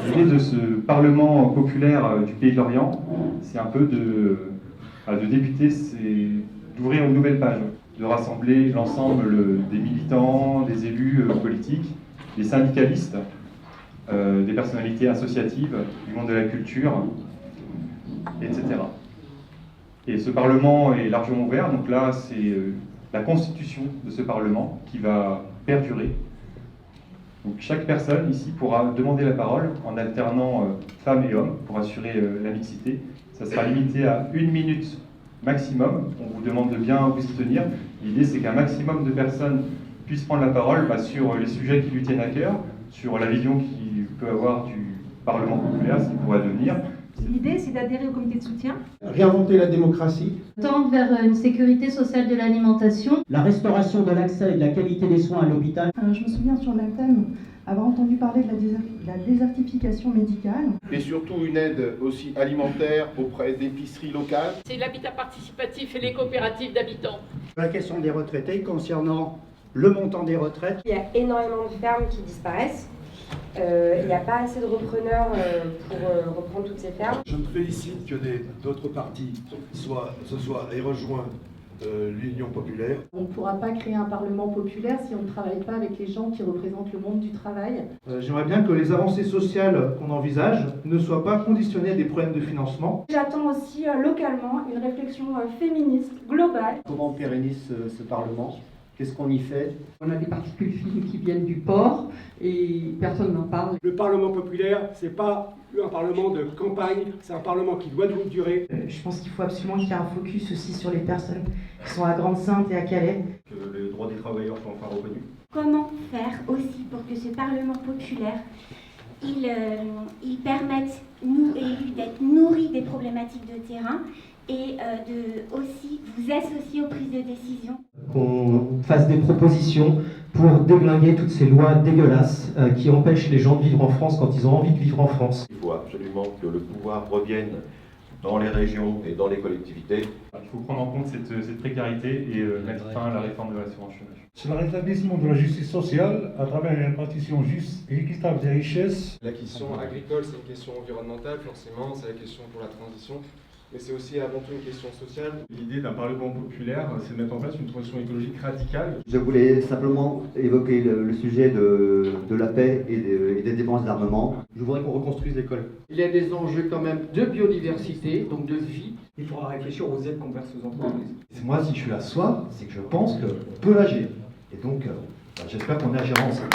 L'idée de ce Parlement populaire du Pays de Lorient, c'est un peu de débuter, c'est d'ouvrir une nouvelle page, de rassembler l'ensemble des militants, des élus politiques, des syndicalistes, des personnalités associatives, du monde de la culture, etc. Et ce Parlement est largement ouvert, donc là c'est la constitution de ce Parlement qui va perdurer. Donc chaque personne ici pourra demander la parole en alternant femmes et hommes pour assurer la mixité. Ça sera limité à 1 minute maximum. On vous demande de bien vous y tenir. L'idée c'est qu'un maximum de personnes puissent prendre la parole sur les sujets qui lui tiennent à cœur, sur la vision qu'il peut avoir du Parlement populaire, ce qu'il pourrait devenir. L'idée, c'est d'adhérer au comité de soutien. Réinventer la démocratie. Tendre vers une sécurité sociale de l'alimentation. La restauration de l'accès et de la qualité des soins à l'hôpital. Je me souviens sur le thème avoir entendu parler de la désertification médicale. Et surtout une aide aussi alimentaire auprès d'épiceries locales. C'est l'habitat participatif et les coopératives d'habitants. La question des retraités concernant le montant des retraites. Il y a énormément de fermes qui disparaissent. Il n'y a pas assez de repreneurs pour reprendre toutes ces fermes. Je me félicite que d'autres partis aient rejoint l'Union populaire. On ne pourra pas créer un Parlement populaire si on ne travaille pas avec les gens qui représentent le monde du travail. J'aimerais bien que les avancées sociales qu'on envisage ne soient pas conditionnées à des problèmes de financement. J'attends aussi localement une réflexion féministe globale. Comment on pérennise ce Parlement ? Qu'est-ce qu'on y fait ? On a des particules fines qui viennent du port et personne n'en parle. Le Parlement populaire, c'est pas un Parlement de campagne, c'est un Parlement qui doit durer. Je pense qu'il faut absolument qu'il y ait un focus aussi sur les personnes qui sont à Grande-Synthe et à Calais. Que les droits des travailleurs soient enfin reconnus. Comment faire aussi pour que ce Parlement populaire, il permette, nous élus, d'être nourris des problématiques de terrain et de aussi vous associer aux prises de décision. Qu'on fasse des propositions pour déglinguer toutes ces lois dégueulasses qui empêchent les gens de vivre en France quand ils ont envie de vivre en France. Il faut absolument que le pouvoir revienne dans les régions et dans les collectivités. Il faut prendre en compte cette précarité et mettre fin à la réforme de l'assurance chômage. C'est le rétablissement de la justice sociale à travers une répartition juste et équitable des richesses. La question agricole, c'est une question environnementale, forcément, c'est la question pour la transition. Mais c'est aussi avant tout une question sociale. L'idée d'un Parlement populaire, c'est de mettre en place une transition écologique radicale. Je voulais simplement évoquer le sujet de la paix et des dépenses d'armement. Je voudrais qu'on reconstruise l'école. Il y a des enjeux quand même de biodiversité, donc de vie. Il faudra réfléchir aux aides qu'on verse aux entreprises. Moi, si je suis à soi, c'est que je pense qu'on peut agir. Et donc, j'espère qu'on agira ensemble.